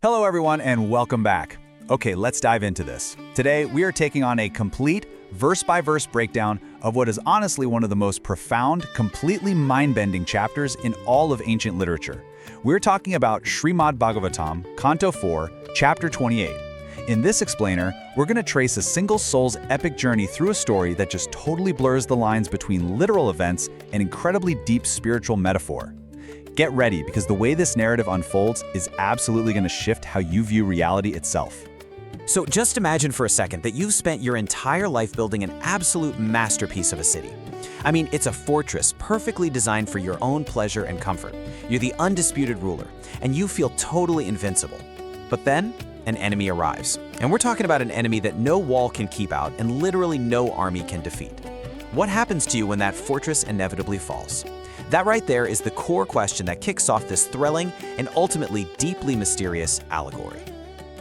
Hello everyone and welcome back. Okay, let's dive into this. Today we are taking on a complete verse-by-verse breakdown of what is honestly one of the most profound, completely mind-bending chapters in all of ancient literature. We're talking about Śrīmad Bhagavatam, Canto 4, Chapter 28. In this explainer, we're going to trace a single soul's epic journey through a story that just totally blurs the lines between literal events and incredibly deep spiritual metaphor. Get ready, because the way this narrative unfolds is absolutely going to shift how you view reality itself. So just imagine for a second that you've spent your entire life building an absolute masterpiece of a city. I mean, it's a fortress perfectly designed for your own pleasure and comfort. You're the undisputed ruler, and you feel totally invincible. But then, an enemy arrives. And we're talking about an enemy that no wall can keep out and literally no army can defeat. What happens to you when that fortress inevitably falls? That right there is the core question that kicks off this thrilling and ultimately deeply mysterious allegory.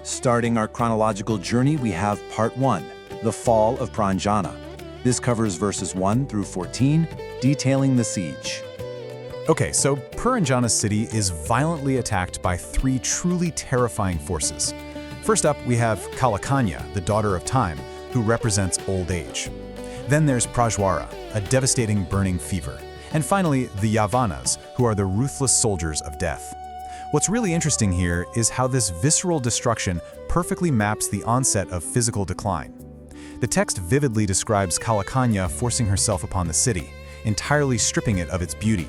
Starting our chronological journey, we have Part 1, the Fall of Puranjana. This covers verses 1 through 14, detailing the siege. Okay, so Puranjana's city is violently attacked by three truly terrifying forces. First up, we have Kalakanya, the daughter of time, who represents old age. Then there's Prajvara, a devastating burning fever. And finally, the Yavanas, who are the ruthless soldiers of death. What's really interesting here is how this visceral destruction perfectly maps the onset of physical decline. The text vividly describes Kalakanya forcing herself upon the city, entirely stripping it of its beauty.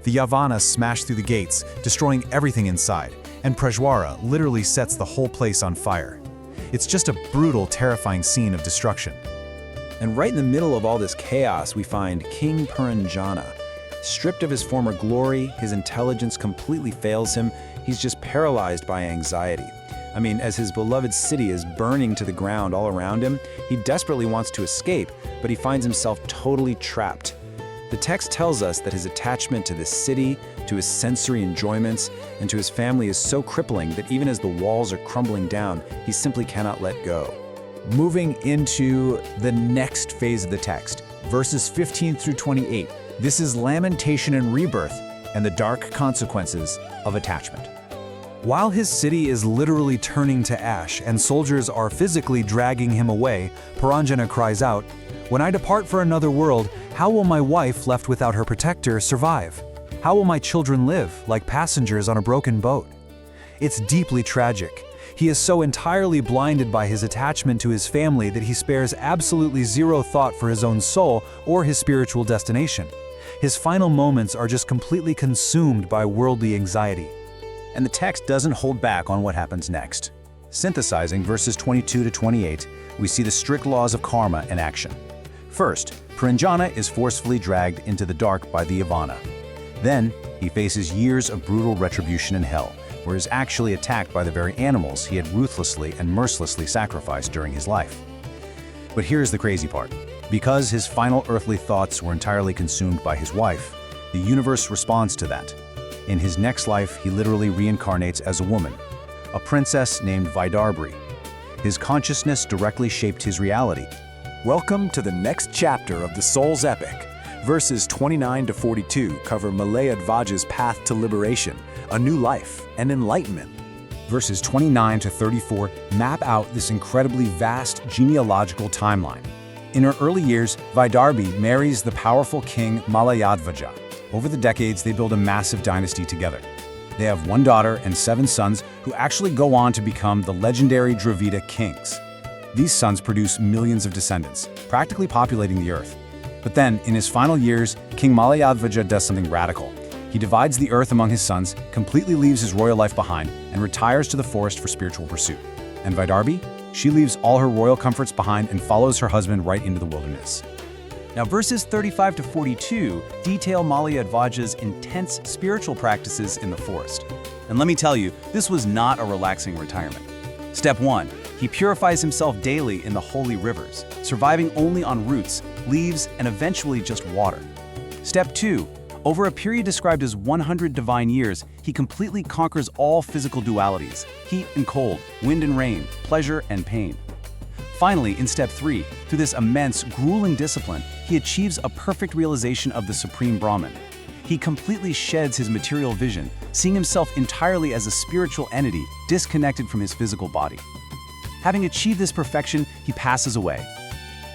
The Yavana smash through the gates, destroying everything inside, and Prajvara literally sets the whole place on fire. It's just a brutal, terrifying scene of destruction. And right in the middle of all this chaos, we find King Puranjana. Stripped of his former glory, his intelligence completely fails him. He's just paralyzed by anxiety. I mean, as his beloved city is burning to the ground all around him, he desperately wants to escape, but he finds himself totally trapped. The text tells us that his attachment to this city, to his sensory enjoyments, and to his family is so crippling that even as the walls are crumbling down, he simply cannot let go. Moving into the next phase of the text, verses 15 through 28. This is lamentation and rebirth and the dark consequences of attachment. While his city is literally turning to ash and soldiers are physically dragging him away, Puranjana cries out, "When I depart for another world, how will my wife, left without her protector, survive? How will my children live, like passengers on a broken boat?" It's deeply tragic. He is so entirely blinded by his attachment to his family that he spares absolutely zero thought for his own soul or his spiritual destination. His final moments are just completely consumed by worldly anxiety. And the text doesn't hold back on what happens next. Synthesizing verses 22 to 28, we see the strict laws of karma in action. First, Puranjana is forcefully dragged into the dark by the Yavana. Then, he faces years of brutal retribution in hell, where he is actually attacked by the very animals he had ruthlessly and mercilessly sacrificed during his life. But here's the crazy part. Because his final earthly thoughts were entirely consumed by his wife, the universe responds to that. In his next life, he literally reincarnates as a woman, a princess named Vaidarbhi. His consciousness directly shaped his reality. Welcome to the next chapter of the Soul's Epic. Verses 29 to 42 cover Malayadhvaja's path to liberation, a new life, and enlightenment. Verses 29 to 34 map out this incredibly vast genealogical timeline. In her early years, Vaidarbhi marries the powerful King Malayadhvaja. Over the decades, they build a massive dynasty together. They have one daughter and 7 sons who actually go on to become the legendary Dravida kings. These sons produce millions of descendants, practically populating the earth. But then, in his final years, King Malayadhvaja does something radical. He divides the earth among his sons, completely leaves his royal life behind, and retires to the forest for spiritual pursuit. And Vaidarbhi? She leaves all her royal comforts behind and follows her husband right into the wilderness. Now, verses 35 to 42 detail Malayadhvaja's intense spiritual practices in the forest. And let me tell you, this was not a relaxing retirement. Step 1, he purifies himself daily in the holy rivers, surviving only on roots, leaves, and eventually just water. Step 2, over a period described as 100 divine years, he completely conquers all physical dualities, heat and cold, wind and rain, pleasure and pain. Finally, in step 3, through this immense, grueling discipline, he achieves a perfect realization of the Supreme Brahman. He completely sheds his material vision, seeing himself entirely as a spiritual entity disconnected from his physical body. Having achieved this perfection, he passes away.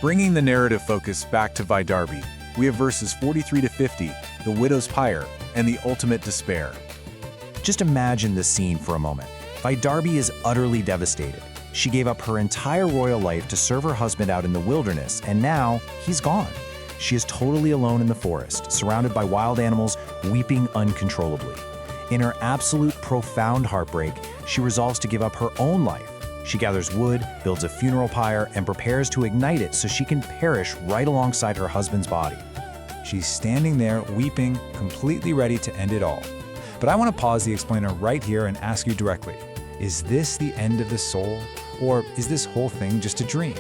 Bringing the narrative focus back to Vaidarbhi, we have verses 43 to 50, the widow's pyre, and the ultimate despair. Just imagine this scene for a moment. Vaidarbhi is utterly devastated. She gave up her entire royal life to serve her husband out in the wilderness, and now he's gone. She is totally alone in the forest, surrounded by wild animals, weeping uncontrollably. In her absolute profound heartbreak, she resolves to give up her own life. She gathers wood, builds a funeral pyre, and prepares to ignite it so she can perish right alongside her husband's body. She's standing there, weeping, completely ready to end it all. But I want to pause the explainer right here and ask you directly, is this the end of the soul, or is this whole thing just a dream?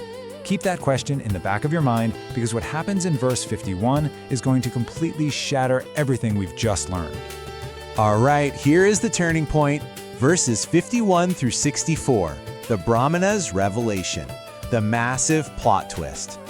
Keep that question in the back of your mind, because what happens in verse 51 is going to completely shatter everything we've just learned. All right, here is the turning point, verses 51 through 64, the Brahmana's revelation, the massive plot twist.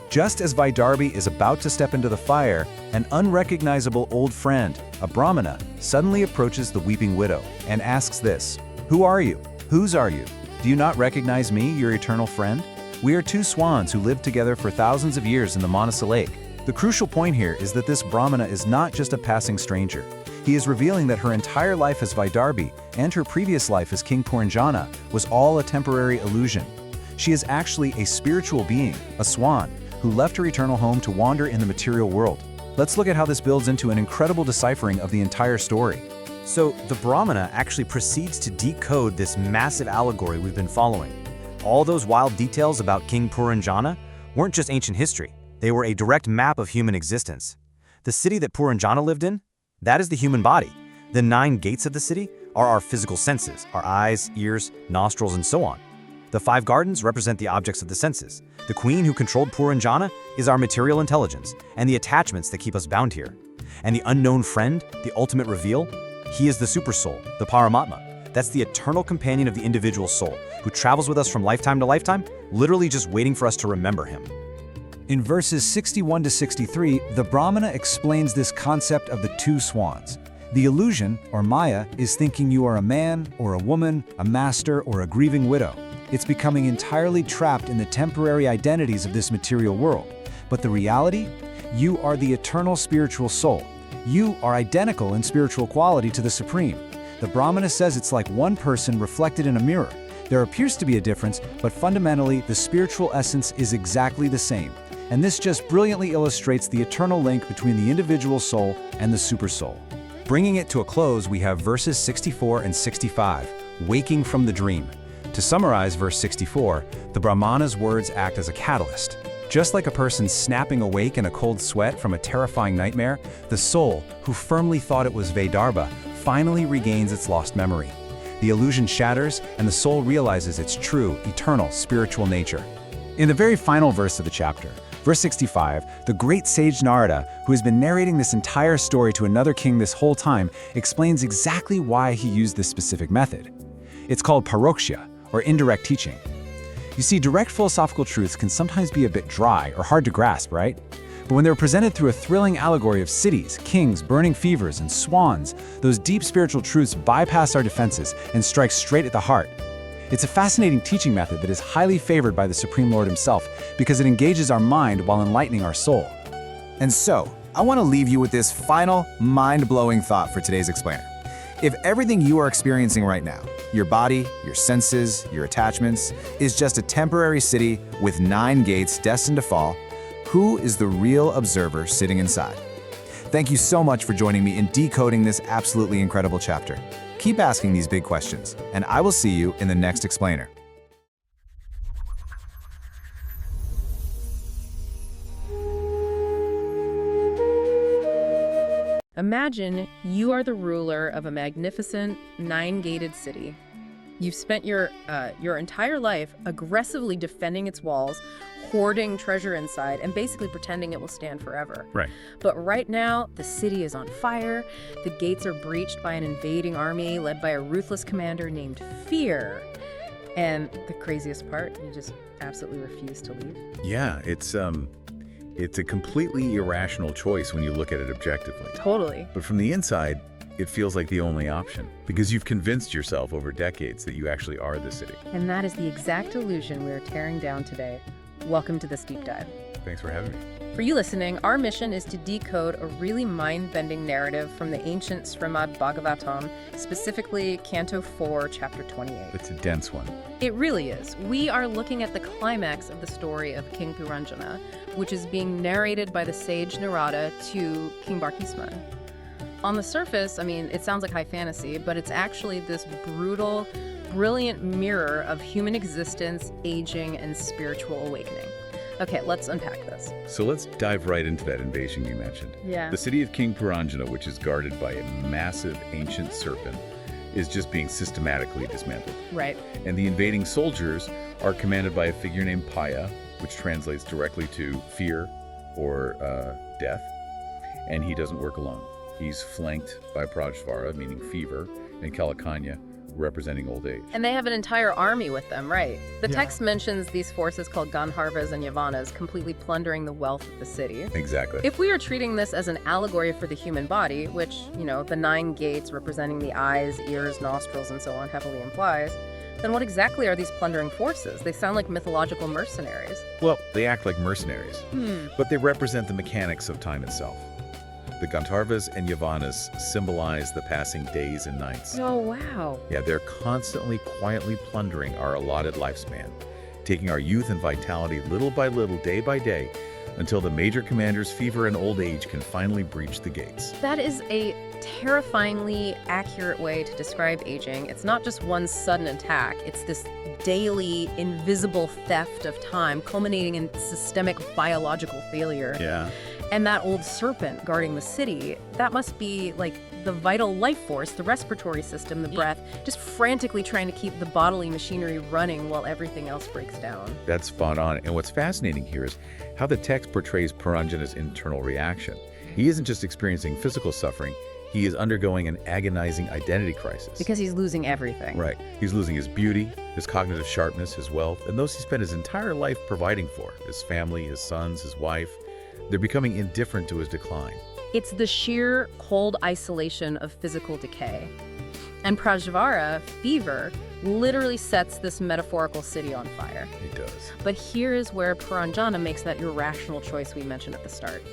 Just as Vaidarbhi is about to step into the fire, an unrecognizable old friend, a Brahmana, suddenly approaches the weeping widow and asks this, "Who are you? Whose are you? Do you not recognize me, your eternal friend? We are two swans who lived together for thousands of years in the Manasa lake." The crucial point here is that this Brahmana is not just a passing stranger. He is revealing that her entire life as Vaidarbhi and her previous life as King Puranjana was all a temporary illusion. She is actually a spiritual being, a swan, who left her eternal home to wander in the material world. Let's look at how this builds into an incredible deciphering of the entire story. So the Brahmana actually proceeds to decode this massive allegory we've been following. All those wild details about King Puranjana weren't just ancient history. They were a direct map of human existence. The city that Puranjana lived in, that is the human body. The 9 gates of the city are our physical senses, our eyes, ears, nostrils, and so on. The 5 gardens represent the objects of the senses. The queen who controlled Puranjana is our material intelligence and the attachments that keep us bound here. And the unknown friend, the ultimate reveal, he is the supersoul, the Paramatma. That's the eternal companion of the individual soul, who travels with us from lifetime to lifetime, literally just waiting for us to remember him. In verses 61 to 63, the Brahmana explains this concept of the two swans. The illusion, or Maya, is thinking you are a man or a woman, a master or a grieving widow. It's becoming entirely trapped in the temporary identities of this material world. But the reality? You are the eternal spiritual soul. You are identical in spiritual quality to the Supreme. The Brahmana says it's like one person reflected in a mirror. There appears to be a difference, but fundamentally, the spiritual essence is exactly the same. And this just brilliantly illustrates the eternal link between the individual soul and the supersoul. Bringing it to a close, we have verses 64 and 65, waking from the dream. To summarize verse 64, the Brahmana's words act as a catalyst. Just like a person snapping awake in a cold sweat from a terrifying nightmare, the soul, who firmly thought it was Vaidarbha, finally regains its lost memory. The illusion shatters, and the soul realizes its true, eternal, spiritual nature. In the very final verse of the chapter, verse 65, the great sage Narada, who has been narrating this entire story to another king this whole time, explains exactly why he used this specific method. It's called paroksha, or indirect teaching. You see, direct philosophical truths can sometimes be a bit dry or hard to grasp, right? But when they're presented through a thrilling allegory of cities, kings, burning fevers, and swans, those deep spiritual truths bypass our defenses and strike straight at the heart. It's a fascinating teaching method that is highly favored by the Supreme Lord himself because it engages our mind while enlightening our soul. And so, I want to leave you with this final, mind-blowing thought for today's explainer. If everything you are experiencing right now, your body, your senses, your attachments, is just a temporary city with 9 gates destined to fall, who is the real observer sitting inside? Thank you so much for joining me in decoding this absolutely incredible chapter. Keep asking these big questions, and I will see you in the next explainer. Imagine you are the ruler of a magnificent 9-gated city. You've spent your entire life aggressively defending its walls, hoarding treasure inside, and basically pretending it will stand forever. Right. But right now, the city is on fire, the gates are breached by an invading army led by a ruthless commander named Fear. And the craziest part, you just absolutely refuse to leave. Yeah, It's a completely irrational choice when you look at it objectively. Totally. But from the inside, it feels like the only option, because you've convinced yourself over decades that you actually are the city. And that is the exact illusion we are tearing down today. Welcome to this deep dive. Thanks for having me. For you listening, our mission is to decode a really mind-bending narrative from the ancient Śrīmad Bhagavatam, specifically Canto 4, Chapter 28. It's a dense one. It really is. We are looking at the climax of the story of King Puranjana, which is being narrated by the sage Narada to King Prachinabarhi. On the surface, I mean, it sounds like high fantasy, but it's actually this brutal, brilliant mirror of human existence, aging, and spiritual awakening. Okay, let's unpack this. So let's dive right into that invasion you mentioned. Yeah. The city of King Puranjana, which is guarded by a massive ancient serpent, is just being systematically dismantled. Right. And the invading soldiers are commanded by a figure named Bhaya, which translates directly to fear or death. And he doesn't work alone. He's flanked by Prajvara, meaning fever, and Kalakanya, representing old age. And they have an entire army with them, right? The text mentions these forces called Gandharvas and Yavanas completely plundering the wealth of the city. Exactly. If we are treating this as an allegory for the human body, which, you know, the 9 gates representing the eyes, ears, nostrils, and so on heavily implies, then what exactly are these plundering forces? They sound like mythological mercenaries. Well, they act like mercenaries, but they represent the mechanics of time itself. The Gandharvas and Yavanas symbolize the passing days and nights. Oh, wow. Yeah, they're constantly, quietly plundering our allotted lifespan, taking our youth and vitality little by little, day by day, until the major commander's fever and old age can finally breach the gates. That is a terrifyingly accurate way to describe aging. It's not just one sudden attack. It's this daily, invisible theft of time, culminating in systemic biological failure. Yeah. And that old serpent guarding the city, that must be like the vital life force, the respiratory system, the breath, just frantically trying to keep the bodily machinery running while everything else breaks down. That's spot on. And what's fascinating here is how the text portrays Puranjana's internal reaction. He isn't just experiencing physical suffering, he is undergoing an agonizing identity crisis. Because he's losing everything. Right. He's losing his beauty, his cognitive sharpness, his wealth, and those he spent his entire life providing for, his family, his sons, his wife. They're becoming indifferent to his decline. It's the sheer cold isolation of physical decay. And Prajvara, fever, literally sets this metaphorical city on fire. He does. But here is where Puranjana makes that irrational choice we mentioned at the start.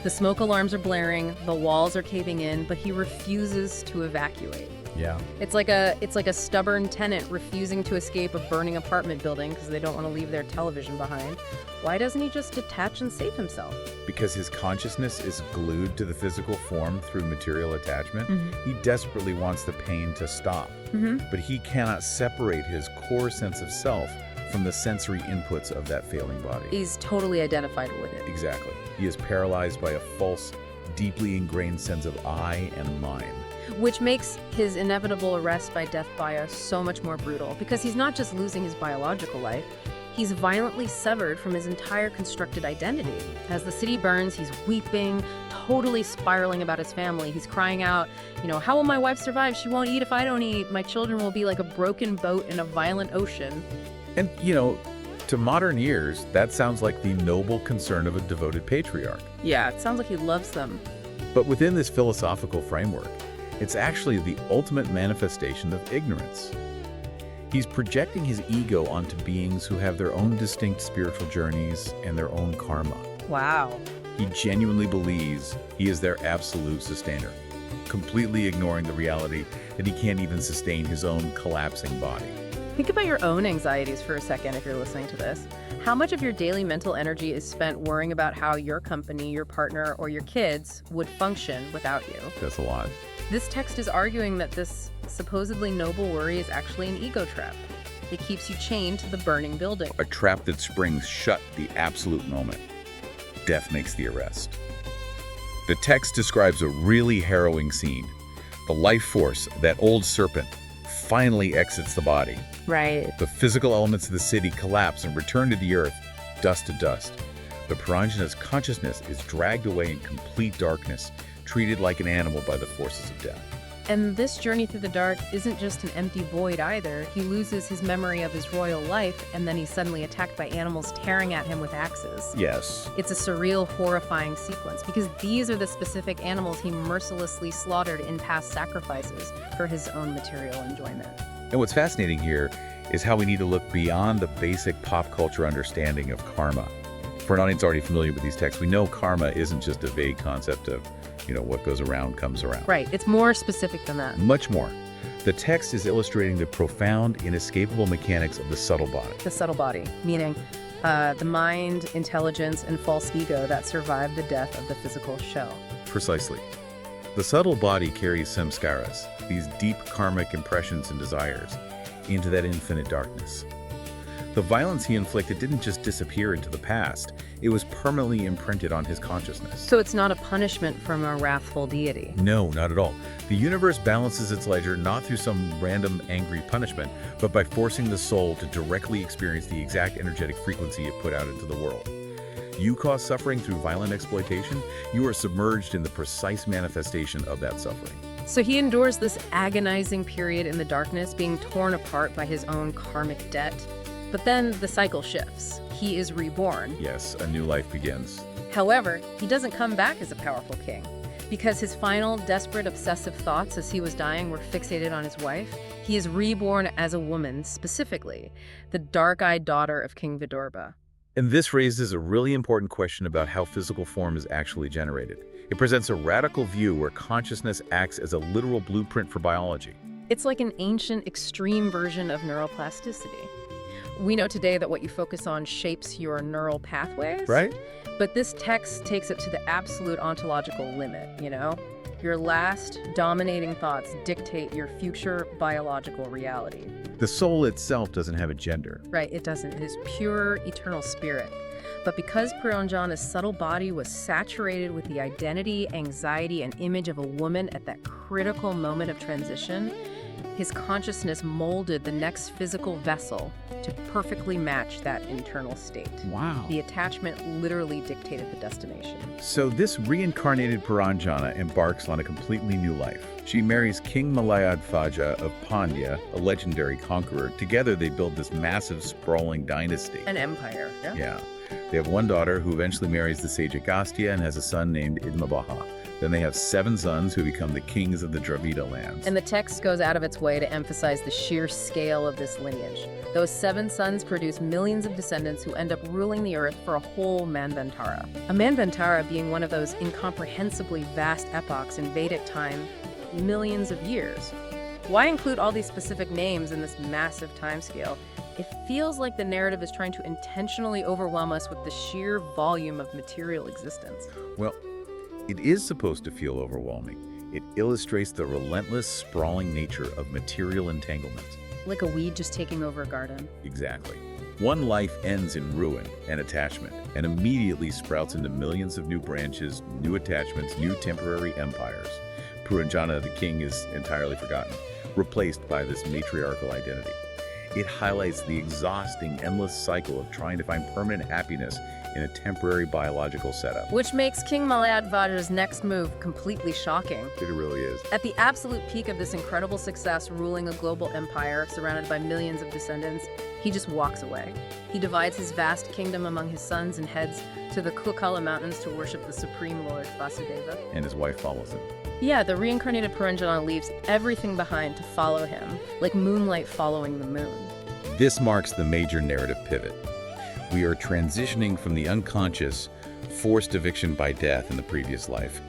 The smoke alarms are blaring, the walls are caving in, but he refuses to evacuate. Yeah. It's like a stubborn tenant refusing to escape a burning apartment building because they don't want to leave their television behind. Why doesn't he just detach and save himself? Because his consciousness is glued to the physical form through material attachment. He desperately wants the pain to stop. But he cannot separate his core sense of self from the sensory inputs of that failing body. He's totally identified with it. Exactly. He is paralyzed by a false, deeply ingrained sense of I and mine. Which makes his inevitable arrest by death Bhaya so much more brutal, because he's not just losing his biological life, he's violently severed from his entire constructed identity. As the city burns, he's weeping, totally spiraling about his family. He's crying out, you know, how will my wife survive? She won't eat if I don't eat. My children will be like a broken boat in a violent ocean. And, you know, to modern ears, that sounds like the noble concern of a devoted patriarch. Yeah, it sounds like he loves them. But within this philosophical framework, it's actually the ultimate manifestation of ignorance. He's projecting his ego onto beings who have their own distinct spiritual journeys and their own karma. Wow. He genuinely believes he is their absolute sustainer, completely ignoring the reality that he can't even sustain his own collapsing body. Think about your own anxieties for a second if you're listening to this. How much of your daily mental energy is spent worrying about how your company, your partner, or your kids would function without you? That's a lot. This text is arguing that this supposedly noble worry is actually an ego trap. It keeps you chained to the burning building. A trap that springs shut the absolute moment. Death makes the arrest. The text describes a really harrowing scene. The life force, that old serpent, finally exits the body. Right. The physical elements of the city collapse and return to the earth, dust to dust. The Puranjana's consciousness is dragged away in complete darkness, treated like an animal by the forces of death. And this journey through the dark isn't just an empty void either. He loses his memory of his royal life, and then he's suddenly attacked by animals tearing at him with axes. Yes. It's a surreal, horrifying sequence, because these are the specific animals he mercilessly slaughtered in past sacrifices for his own material enjoyment. And what's fascinating here is how we need to look beyond the basic pop culture understanding of karma. For an audience already familiar with these texts, we know karma isn't just a vague concept of, what goes around comes around. Right, it's more specific than that. Much more. The text is illustrating the profound, inescapable mechanics of the subtle body. The subtle body, meaning the mind, intelligence, and false ego that survive the death of the physical shell. Precisely. The subtle body carries samskaras, these deep karmic impressions and desires, into that infinite darkness. The violence he inflicted didn't just disappear into the past, it was permanently imprinted on his consciousness. So it's not a punishment from a wrathful deity. No, not at all. The universe balances its ledger not through some random angry punishment, but by forcing the soul to directly experience the exact energetic frequency it put out into the world. You cause suffering through violent exploitation, you are submerged in the precise manifestation of that suffering. So he endures this agonizing period in the darkness, being torn apart by his own karmic debt. But then the cycle shifts. He is reborn. Yes, a new life begins. However, he doesn't come back as a powerful king. Because his final, desperate, obsessive thoughts as he was dying were fixated on his wife, he is reborn as a woman, specifically, the dark-eyed daughter of King Vidarbha. And this raises a really important question about how physical form is actually generated. It presents a radical view where consciousness acts as a literal blueprint for biology. It's like an ancient, extreme version of neuroplasticity. We know today that what you focus on shapes your neural pathways. Right? But this text takes it to the absolute ontological limit, Your last dominating thoughts dictate your future biological reality. The soul itself doesn't have a gender. Right, it doesn't. It is pure, eternal spirit. But because Puranjana's subtle body was saturated with the identity, anxiety, and image of a woman at that critical moment of transition, his consciousness molded the next physical vessel to perfectly match that internal state. Wow. The attachment literally dictated the destination. So this reincarnated Puranjana embarks on a completely new life. She marries King Malayadhvaja of Pandya, a legendary conqueror. Together they build this massive, sprawling dynasty. An empire. Yeah. They have one daughter who eventually marries the sage Agastya and has a son named Idmabaha. Then they have 7 sons who become the kings of the Dravida lands. And the text goes out of its way to emphasize the sheer scale of this lineage. Those 7 sons produce millions of descendants who end up ruling the earth for a whole Manvantara. A Manvantara being one of those incomprehensibly vast epochs in Vedic time, millions of years. Why include all these specific names in this massive timescale? It feels like the narrative is trying to intentionally overwhelm us with the sheer volume of material existence. Well, it is supposed to feel overwhelming. It illustrates the relentless, sprawling nature of material entanglement. Like a weed just taking over a garden. Exactly. One life ends in ruin and attachment, and immediately sprouts into millions of new branches, new attachments, new temporary empires. Puranjana, the king, is entirely forgotten, replaced by this matriarchal identity. It highlights the exhausting, endless cycle of trying to find permanent happiness in a temporary biological setup. Which makes King Malayadhvaja's next move completely shocking. It really is. At the absolute peak of this incredible success, ruling a global empire surrounded by millions of descendants, he just walks away. He divides his vast kingdom among his sons and heads to the Kulkala Mountains to worship the Supreme Lord Vasudeva. And his wife follows him. Yeah, the reincarnated Puranjana leaves everything behind to follow him, like moonlight following the moon. This marks the major narrative pivot. We are transitioning from the unconscious, forced eviction by death in the previous life,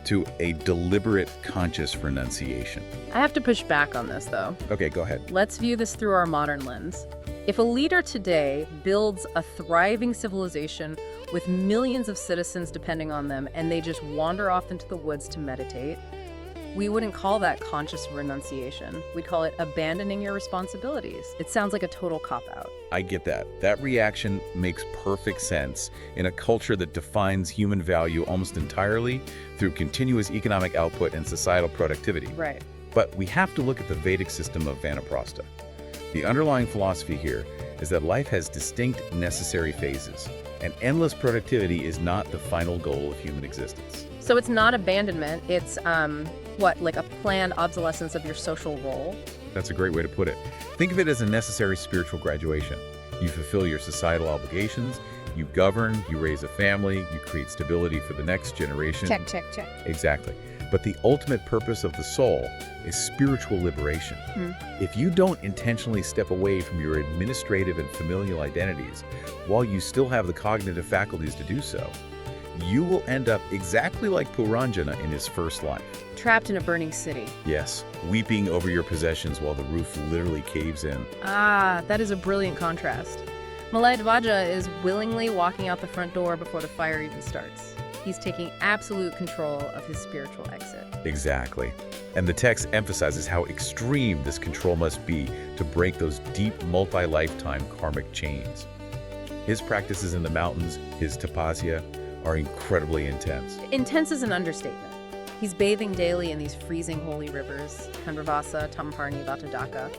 to a deliberate, conscious renunciation. I have to push back on this, though. Okay, go ahead. Let's view this through our modern lens. If a leader today builds a thriving civilization with millions of citizens depending on them, and they just wander off into the woods to meditate, we wouldn't call that conscious renunciation. We'd call it abandoning your responsibilities. It sounds like a total cop-out. I get that. That reaction makes perfect sense in a culture that defines human value almost entirely through continuous economic output and societal productivity. Right. But we have to look at the Vedic system of Vanaprastha. The underlying philosophy here is that life has distinct necessary phases, and endless productivity is not the final goal of human existence. So it's not abandonment, it's what, like a planned obsolescence of your social role? That's a great way to put it. Think of it as a necessary spiritual graduation. You fulfill your societal obligations, you govern, you raise a family, you create stability for the next generation. Check, check, check. Exactly. But the ultimate purpose of the soul is spiritual liberation. If you don't intentionally step away from your administrative and familial identities while you still have the cognitive faculties to do so, you will end up exactly like Puranjana in his first life. Trapped in a burning city. Yes, weeping over your possessions while the roof literally caves in. Ah, that is a brilliant contrast. Malayadhvaja is willingly walking out the front door before the fire even starts. He's taking absolute control of his spiritual exit. Exactly. And the text emphasizes how extreme this control must be to break those deep multi-lifetime karmic chains. His practices in the mountains, his tapasya, are incredibly intense. Intense is an understatement. He's bathing daily in these freezing holy rivers, Khandravasa, Tamparni, Vatadaka.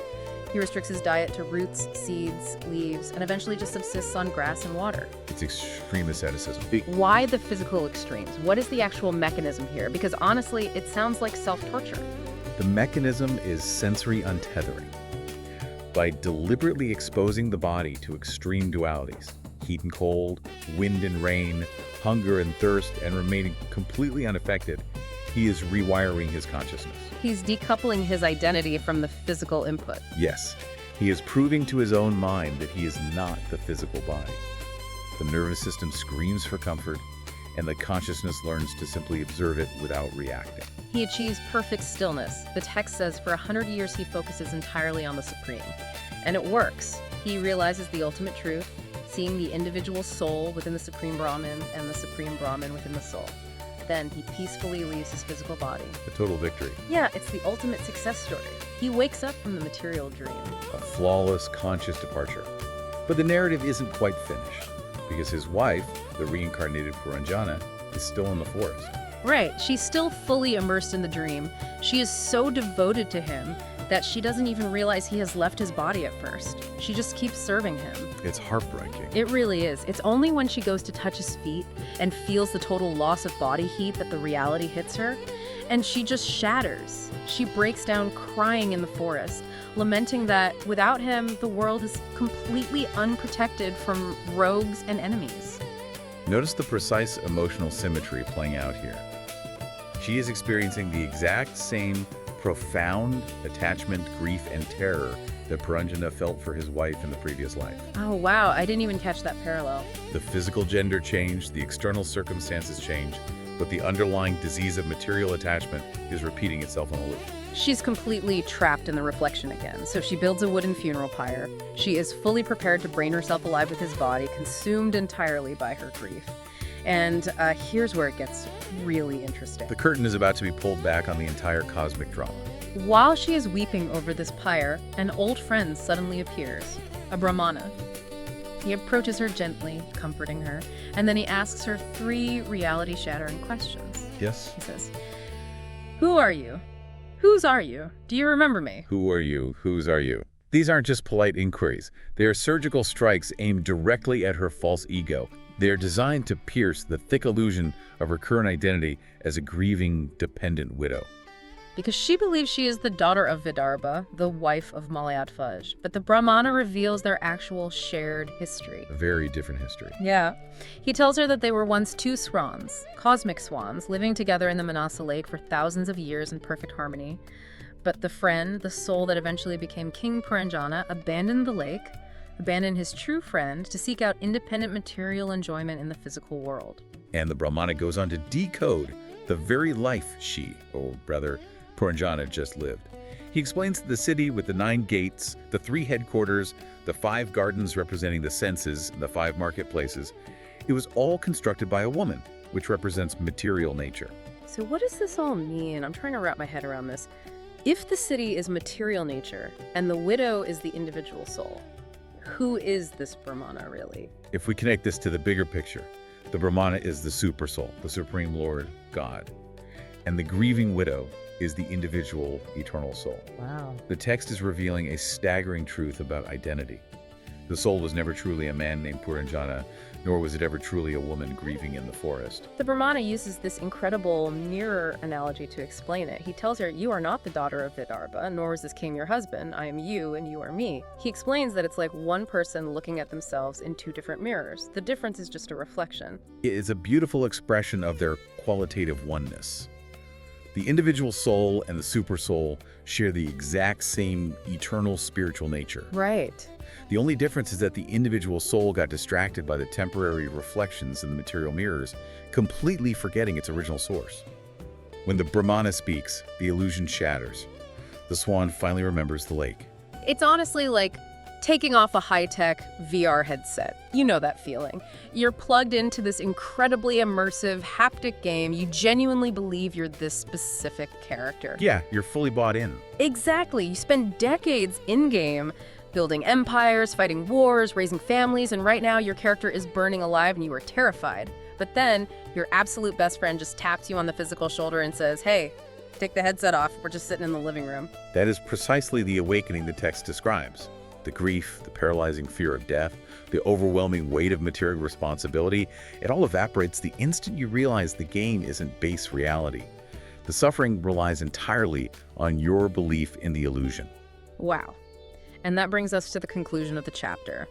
He restricts his diet to roots, seeds, leaves, and eventually just subsists on grass and water. It's extreme asceticism. Why the physical extremes? What is the actual mechanism here? Because honestly, it sounds like self-torture. The mechanism is sensory untethering. By deliberately exposing the body to extreme dualities, heat and cold, wind and rain, hunger and thirst, and remaining completely unaffected, he is rewiring his consciousness. He's decoupling his identity from the physical input. Yes, he is proving to his own mind that he is not the physical body. The nervous system screams for comfort, and the consciousness learns to simply observe it without reacting. He achieves perfect stillness. The text says for 100 years he focuses entirely on the Supreme. And it works. He realizes the ultimate truth, seeing the individual soul within the Supreme Brahman and the Supreme Brahman within the soul. Then he peacefully leaves his physical body. A total victory. Yeah, it's the ultimate success story. He wakes up from the material dream. A flawless, conscious departure. But the narrative isn't quite finished, because his wife, the reincarnated Puranjana, is still in the forest. Right, she's still fully immersed in the dream. She is so devoted to him that she doesn't even realize he has left his body at first. She just keeps serving him. It's heartbreaking. It really is. It's only when she goes to touch his feet and feels the total loss of body heat that the reality hits her, and she just shatters. She breaks down crying in the forest, lamenting that without him, the world is completely unprotected from rogues and enemies. Notice the precise emotional symmetry playing out here. She is experiencing the exact same profound attachment, grief, and terror that Puranjana felt for his wife in the previous life. Oh, wow. I didn't even catch that parallel. The physical gender changed, the external circumstances changed, but the underlying disease of material attachment is repeating itself on a loop. She's completely trapped in the reflection again, so she builds a wooden funeral pyre. She is fully prepared to brain herself alive with his body, consumed entirely by her grief. And here's where it gets really interesting. The curtain is about to be pulled back on the entire cosmic drama. While she is weeping over this pyre, an old friend suddenly appears, a Brahmana. He approaches her gently, comforting her, and then he asks her 3 reality-shattering questions. Yes? He says, "Who are you? Whose are you? Do you remember me? Who are you? Whose are you?" These aren't just polite inquiries. They are surgical strikes aimed directly at her false ego. They are designed to pierce the thick illusion of her current identity as a grieving, dependent widow. Because she believes she is the daughter of Vaidarbha, the wife of Malayadhvaja. But the Brahmana reveals their actual shared history. A very different history. Yeah. He tells her that they were once 2 swans, cosmic swans, living together in the Manasa lake for thousands of years in perfect harmony. But the friend, the soul that eventually became King Puranjana, abandoned the lake, abandoned his true friend to seek out independent material enjoyment in the physical world. And the Brahmana goes on to decode the very life she, or rather, Puranjana just lived. He explains the city with the 9 gates, the 3 headquarters, the 5 gardens representing the senses, and the 5 marketplaces. It was all constructed by a woman, which represents material nature. So what does this all mean? I'm trying to wrap my head around this. If the city is material nature and the widow is the individual soul, who is this Brahmana really? If we connect this to the bigger picture, the Brahmana is the super soul, the Supreme Lord, God. And the grieving widow is the individual eternal soul. Wow. The text is revealing a staggering truth about identity. The soul was never truly a man named Puranjana, nor was it ever truly a woman grieving in the forest. The Brahmana uses this incredible mirror analogy to explain it. He tells her, you are not the daughter of Vidarbha, nor is this king your husband. I am you and you are me. He explains that it's like one person looking at themselves in two different mirrors. The difference is just a reflection. It is a beautiful expression of their qualitative oneness. The individual soul and the supersoul share the exact same eternal spiritual nature. Right. The only difference is that the individual soul got distracted by the temporary reflections in the material mirrors, completely forgetting its original source. When the Brahmana speaks, the illusion shatters. The swan finally remembers the lake. It's honestly like taking off a high-tech VR headset. You know that feeling. You're plugged into this incredibly immersive haptic game. You genuinely believe you're this specific character. Yeah, you're fully bought in. Exactly. You spend decades in-game building empires, fighting wars, raising families, and right now your character is burning alive and you are terrified. But then your absolute best friend just taps you on the physical shoulder and says, hey, take the headset off. We're just sitting in the living room. That is precisely the awakening the text describes. The grief, the paralyzing fear of death, the overwhelming weight of material responsibility, it all evaporates the instant you realize the game isn't base reality. The suffering relies entirely on your belief in the illusion. Wow. And that brings us to the conclusion of the chapter.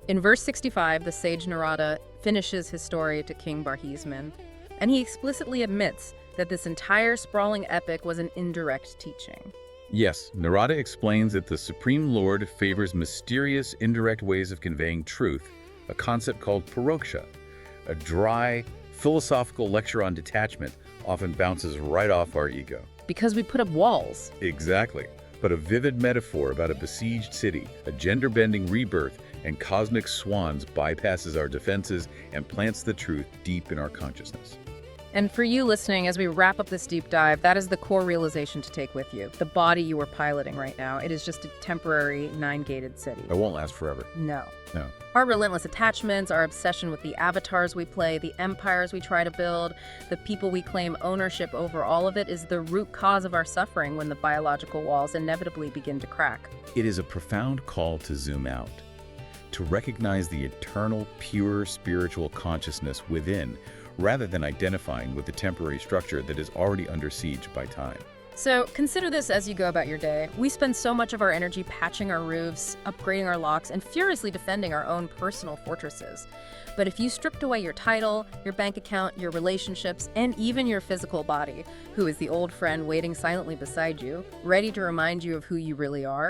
In verse 65, the sage Narada finishes his story to King Barhisman, and he explicitly admits that this entire sprawling epic was an indirect teaching. Yes, Narada explains that the Supreme Lord favors mysterious, indirect ways of conveying truth, a concept called paroksha. A dry, philosophical lecture on detachment often bounces right off our ego. Because we put up walls. Exactly. But a vivid metaphor about a besieged city, a gender-bending rebirth, and cosmic swans bypasses our defenses and plants the truth deep in our consciousness. And for you listening, as we wrap up this deep dive, that is the core realization to take with you. The body you are piloting right now, it is just a temporary, nine-gated city. It won't last forever. No. No. Our relentless attachments, our obsession with the avatars we play, the empires we try to build, the people we claim ownership over, all of it is the root cause of our suffering when the biological walls inevitably begin to crack. It is a profound call to zoom out, to recognize the eternal, pure spiritual consciousness within, rather than identifying with the temporary structure that is already under siege by time. So consider this as you go about your day. We spend so much of our energy patching our roofs, upgrading our locks, and furiously defending our own personal fortresses. But if you stripped away your title, your bank account, your relationships, and even your physical body, who is the old friend waiting silently beside you, ready to remind you of who you really are,